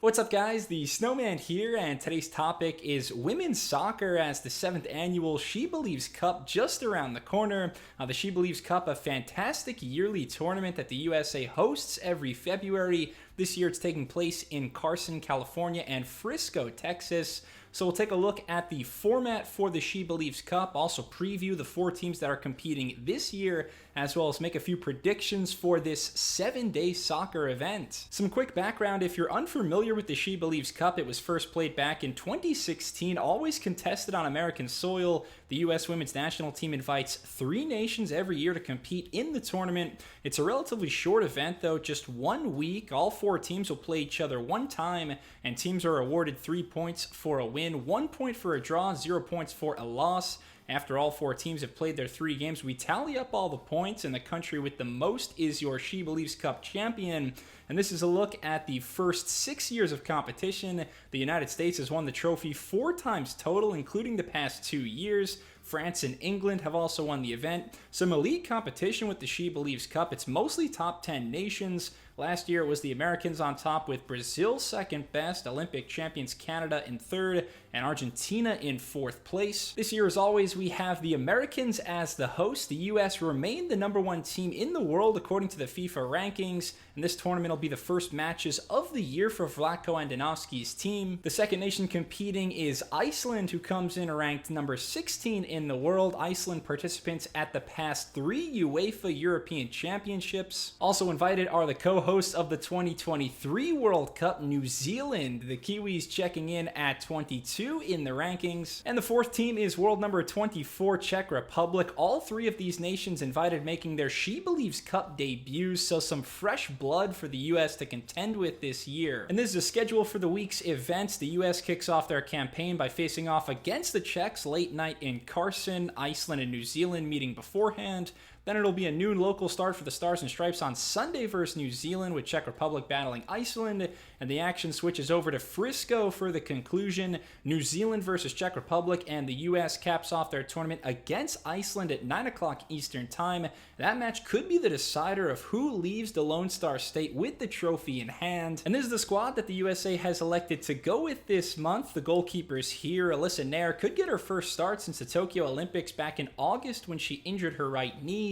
What's up, guys? The Snowman here, and today's topic is women's soccer as the 7th annual She Believes Cup just around the corner. The She Believes Cup, a fantastic yearly tournament that the USA hosts every February. This year it's taking place in Carson, California and Frisco, Texas. So we'll take a look at the format for the She Believes Cup, also preview the 4 teams that are competing this year, as well as make a few predictions for this 7-day soccer event. Some quick background: if you're unfamiliar with the She Believes Cup, it was first played back in 2016, always contested on American soil. The U.S. women's national team invites 3 nations every year to compete in the tournament. It's a relatively short event though, just 1 week. All 4 teams will play each other 1 time, and teams are awarded 3 points for a win, 1 point for a draw, 0 points for a loss. After all 4 teams have played their 3 games, we tally up all the points, and the country with the most is your She Believes Cup champion. And this is a look at the first 6 years of competition. The United States has won the trophy 4 times total, including the past 2 years. France and England have also won the event. Some elite competition with the She Believes Cup. It's mostly top 10 nations. Last year it was the Americans on top, with Brazil second best, Olympic champions Canada in third, and Argentina in 4th place. This year, as always, we have the Americans as the host. The US remained the #1 team in the world according to the FIFA rankings, and this tournament will be the first matches of the year for Vlatko Andonovski's team. The second nation competing is Iceland, who comes in ranked number 16 in the world. Iceland participants at the past 3 UEFA European Championships. Also invited are the co-hosts of the 2023 World Cup, New Zealand. The Kiwis checking in at 22 in the rankings. And the 4th team is world number 24, Czech Republic. All 3 of these nations invited, making their She Believes Cup debuts, so some fresh blood for the US to contend with this year. And this is a schedule for the week's events. The US kicks off their campaign by facing off against the Czechs late night in Carson. Iceland and New Zealand meeting beforehand. Then it'll be a noon local start for the Stars and Stripes on Sunday versus New Zealand, with Czech Republic battling Iceland, and the action switches over to Frisco for the conclusion. New Zealand versus Czech Republic, and the US caps off their tournament against Iceland at 9 o'clock Eastern Time. That match could be the decider of who leaves the Lone Star State with the trophy in hand. And this is the squad that the USA has elected to go with this month. The goalkeepers here: Alyssa Nair could get her first start since the Tokyo Olympics back in August when she injured her right knee.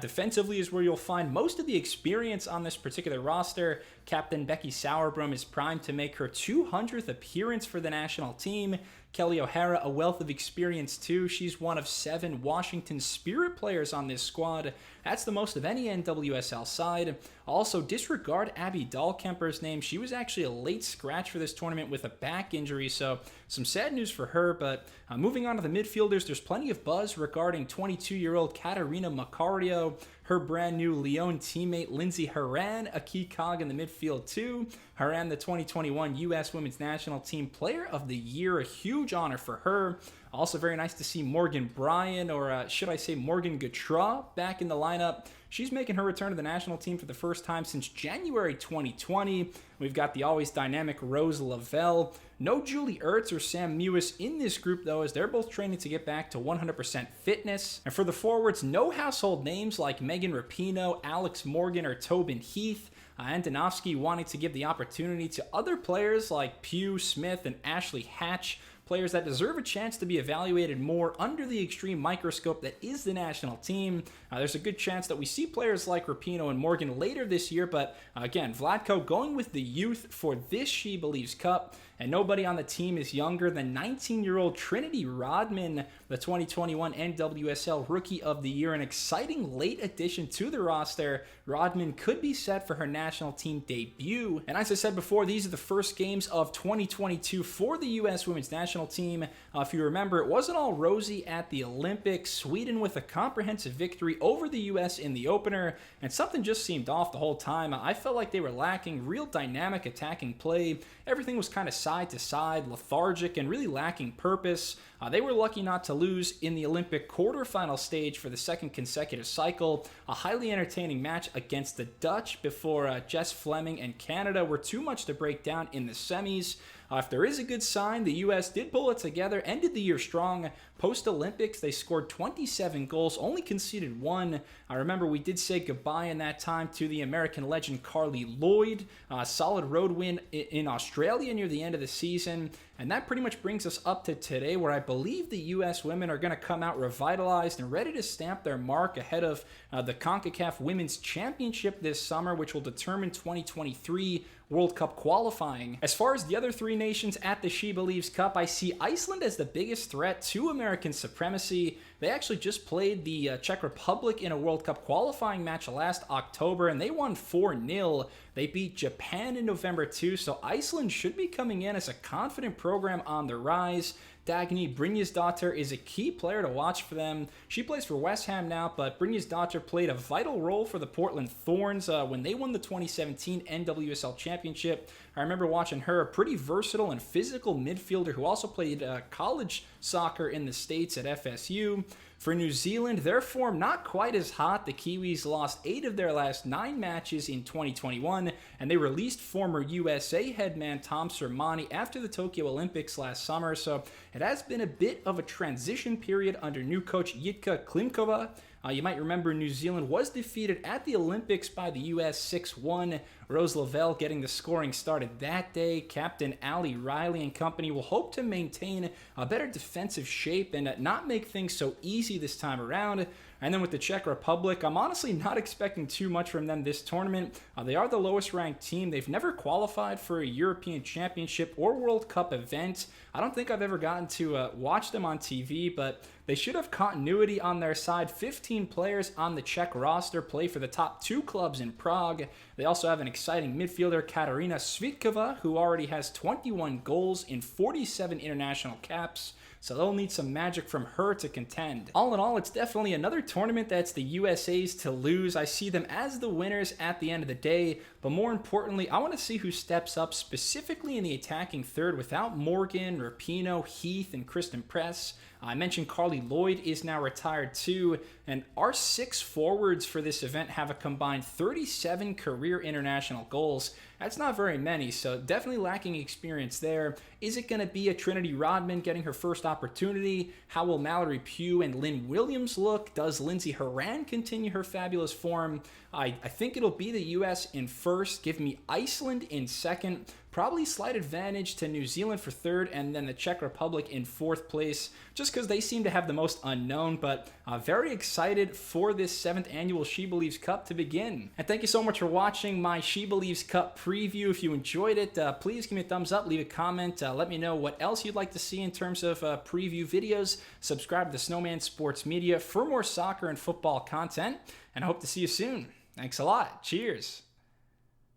Defensively is where you'll find most of the experience on this particular roster. Captain Becky Sauerbrunn is primed to make her 200th appearance for the national team. Kelly O'Hara, a wealth of experience too. She's one of 7 Washington Spirit players on this squad. That's the most of any NWSL side. Also, disregard Abby Dahlkemper's name. She was actually a late scratch for this tournament with a back injury, so some sad news for her. But moving on to the midfielders, there's plenty of buzz regarding 22-year-old Katarina Macario. Her brand new Lyon teammate Lindsay Horan, a key cog in the midfield too. Horan, the 2021 U.S. Women's National Team Player of the Year, a huge honor for her. Also very nice to see Morgan Bryan, or should I say Morgan Gautrat, back in the lineup. She's making her return to the national team for the first time since January 2020. We've got the always dynamic Rose Lavelle. No Julie Ertz or Sam Mewis in this group though, as they're both training to get back to 100% fitness. And for the forwards, no household names like Megan Rapinoe, Alex Morgan, or Tobin Heath. Andonovski wanting to give the opportunity to other players like Pugh Smith and Ashley Hatch, players that deserve a chance to be evaluated more under the extreme microscope that is the national team. There's a good chance that we see players like Rapinoe and Morgan later this year, but again, Vlatko going with the youth for this She Believes Cup, and nobody on the team is younger than 19-year-old Trinity Rodman, the 2021 NWSL Rookie of the Year, an exciting late addition to the roster. Rodman could be set for her national team debut. And as I said before, these are the first games of 2022 for the U.S. Women's National Team. If you remember, it wasn't all rosy at the Olympics. Sweden with a comprehensive victory over the U.S. in the opener, and something just seemed off the whole time. I felt like they were lacking real dynamic attacking play. Everything was kind of side to side, lethargic, and really lacking purpose. They were lucky not to lose in the Olympic quarterfinal stage for the 2nd consecutive cycle. A highly entertaining match against the Dutch before Jess Fleming and Canada were too much to break down in the semis. If there is a good sign, the U.S. did pull it together, ended the year strong. Post-Olympics, they scored 27 goals, only conceded one. I remember we did say goodbye in that time to the American legend Carly Lloyd. Solid road win in Australia near the end of the season. And that pretty much brings us up to today, where I believe the U.S. women are going to come out revitalized and ready to stamp their mark ahead of the CONCACAF Women's Championship this summer, which will determine 2023 World Cup qualifying. As far as the other three nations at the She Believes Cup, I see Iceland as the biggest threat to American supremacy. They actually just played the Czech Republic in a World Cup qualifying match last October, and they won 4-0. They beat Japan in November too, so Iceland should be coming in as a confident program on the rise. Dagny Brynjarsdottir is a key player to watch for them. She plays for West Ham now, but Brynjarsdottir played a vital role for the Portland Thorns when they won the 2017 NWSL Championship. I remember watching her, a pretty versatile and physical midfielder who also played college soccer in the States at FSU. For New Zealand, their form not quite as hot. The Kiwis lost 8 of their last 9 matches in 2021, and they released former USA headman Tom Sermanni after the Tokyo Olympics last summer, so it has been a bit of a transition period under new coach Jitka Klimkova. You might remember New Zealand was defeated at the Olympics by the U.S. 6-1. Rose Lavelle getting the scoring started that day. Captain Ali Riley and company will hope to maintain a better defensive shape and not make things so easy this time around. And then with the Czech Republic, I'm honestly not expecting too much from them this tournament. They are the lowest ranked team. They've never qualified for a European Championship or World Cup event. I don't think I've ever gotten to watch them on TV, but they should have continuity on their side. 15 players on the Czech roster play for the top 2 clubs in Prague. They also have an exciting midfielder, Katarina Svitkova, who already has 21 goals in 47 international caps. So they'll need some magic from her to contend. All in all, it's definitely another tournament that's the USA's to lose. I see them as the winners at the end of the day, but more importantly, I want to see who steps up specifically in the attacking third without Morgan, Rapinoe, Heath, and Kristen Press. I mentioned Carly Lloyd is now retired too, and our 6 forwards for this event have a combined 37 career international goals. That's not very many, so definitely lacking experience there. Is it going to be a Trinity Rodman getting her first opportunity? How will Mallory Pugh and Lynn Williams look? Does Lindsay Horan continue her fabulous form? I think it'll be the U.S. in first. Give me Iceland in second. Probably slight advantage to New Zealand for third, and then the Czech Republic in fourth place, just because they seem to have the most unknown, but very excited for this 7th annual She Believes Cup to begin. And thank you so much for watching my She Believes Cup preview. If you enjoyed it, please give me a thumbs up, leave a comment, let me know what else you'd like to see in terms of preview videos. Subscribe to Snowman Sports Media for more soccer and football content, and I hope to see you soon. Thanks a lot. Cheers.